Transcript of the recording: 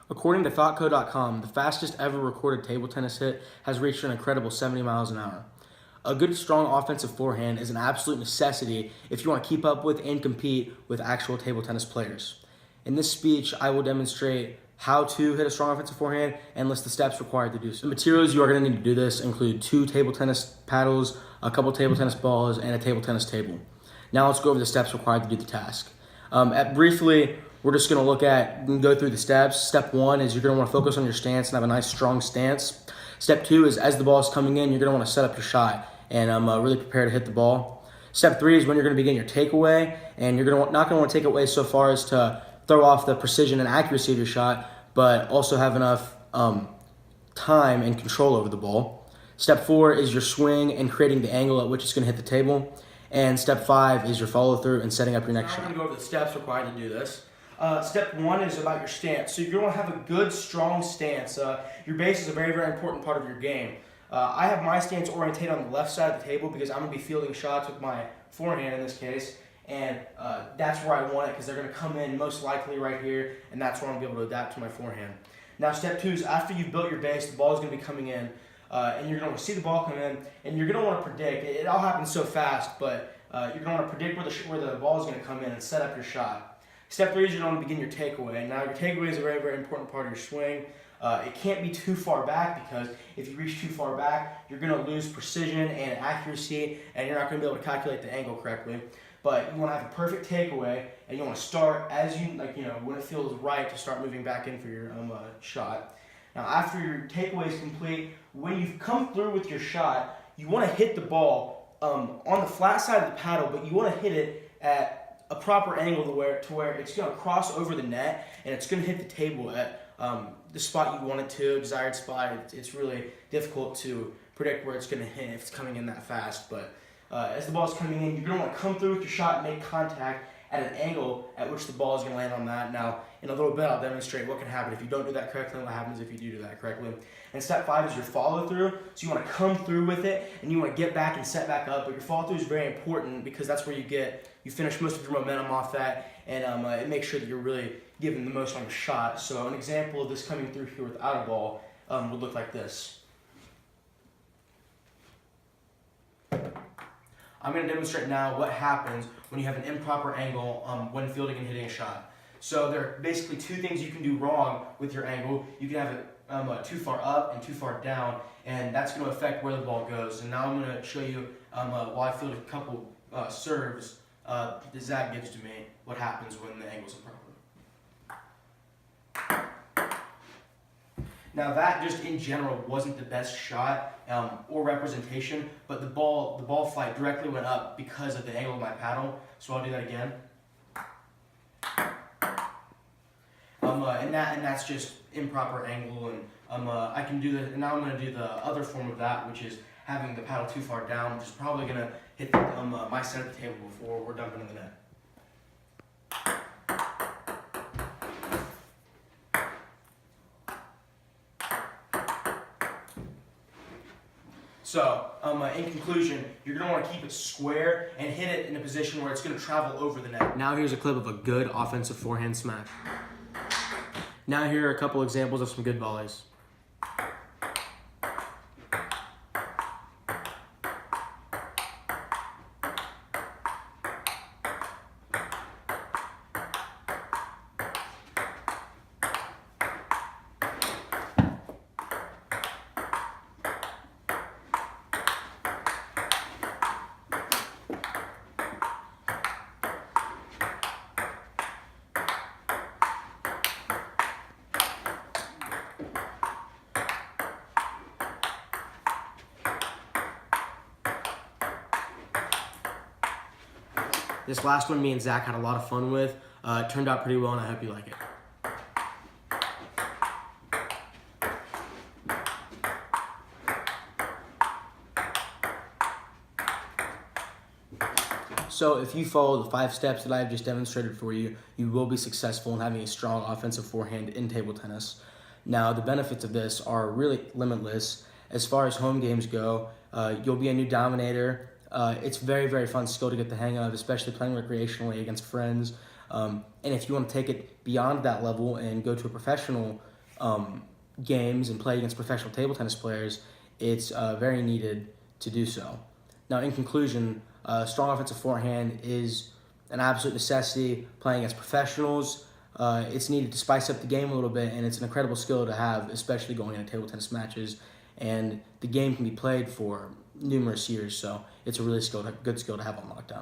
According to ThoughtCo.com, the fastest ever recorded table tennis hit has reached an incredible 70 miles an hour. A good, strong offensive forehand is an absolute necessity if you want to keep up with and compete with actual table tennis players. In this speech, I will demonstrate how to hit a strong offensive forehand and list the steps required to do so. The materials you are going to need to do this include 2 table tennis paddles, a couple table tennis balls, and a table tennis table. Now let's go over the steps required to do the task. Briefly, we're just going to look at and go through the steps. Step 1 is you're going to want to focus on your stance and have a nice strong stance. Step 2 is as the ball is coming in, you're going to want to set up your shot and really prepare to hit the ball. Step 3 is when you're going to begin your takeaway, and you're not going to want to take it away so far as to throw off the precision and accuracy of your shot, but also have enough time and control over the ball. Step 4 is your swing and creating the angle at which it's going to hit the table. And step 5 is your follow through and setting up your next shot. I'm going to go over the steps required to do this. Step 1 is about your stance. So you're going to have a good, strong stance. Your base is a very, very important part of your game. I have my stance oriented on the left side of the table because I'm going to be fielding shots with my forehand in this case. And that's where I want it because they're going to come in most likely right here, and that's where I'm going to be able to adapt to my forehand. Now, step 2 is after you've built your base, the ball is going to be coming in, and you're going to see the ball come in, and you're going to want to predict. It all happens so fast, but you're going to want to predict where the ball is going to come in and set up your shot. Step 3 is you're going to begin your takeaway. Now, your takeaway is a very, very important part of your swing. It can't be too far back because if you reach too far back, you're going to lose precision and accuracy, and you're not going to be able to calculate the angle correctly. But you want to have a perfect takeaway, and you want to start as when it feels right to start moving back in for your shot. Now, after your takeaway is complete, when you've come through with your shot, you want to hit the ball on the flat side of the paddle, but you want to hit it at a proper angle to where it's going to cross over the net, and it's going to hit the table at the spot you want it to, desired spot. It's really difficult to predict where it's going to hit if it's coming in that fast, but as the ball is coming in, you're going to want to come through with your shot and make contact at an angle at which the ball is going to land on that. Now, in a little bit, I'll demonstrate what can happen if you don't do that correctly and what happens if you do that correctly. And step 5 is your follow through. So you want to come through with it, and you want to get back and set back up. But your follow through is very important because that's where you finish most of your momentum off that, and it makes sure that you're really giving the most on your shot. So an example of this coming through here without a ball would look like this. I'm going to demonstrate now what happens when you have an improper angle when fielding and hitting a shot. So there are basically 2 things you can do wrong with your angle. You can have it too far up and too far down, and that's going to affect where the ball goes. And now I'm going to show you while I field a couple serves that Zach gives to me, what happens when the angle's improper. Now that just in general wasn't the best shot or representation, but the ball flight directly went up because of the angle of my paddle. So I'll do that again. And that's just improper angle, and I can do that. And now I'm going to do the other form of that, which is having the paddle too far down, which is probably going to hit my side of the table before we're dumping in the net. So, in conclusion, you're going to want to keep it square and hit it in a position where it's going to travel over the net. Now here's a clip of a good offensive forehand smash. Now here are a couple examples of some good volleys. This last one me and Zach had a lot of fun with. It turned out pretty well, and I hope you like it. So if you follow the 5 steps that I've just demonstrated for you, you will be successful in having a strong offensive forehand in table tennis. Now, the benefits of this are really limitless. As far as home games go, you'll be a new dominator. It's very, very fun skill to get the hang of, especially playing recreationally against friends. And if you want to take it beyond that level and go to a professional games and play against professional table tennis players, it's very needed to do so. Now, in conclusion, strong offensive forehand is an absolute necessity playing against professionals. It's needed to spice up the game a little bit, and it's an incredible skill to have, especially going into table tennis matches. And the game can be played for numerous years, so it's a really good skill to have on lockdown.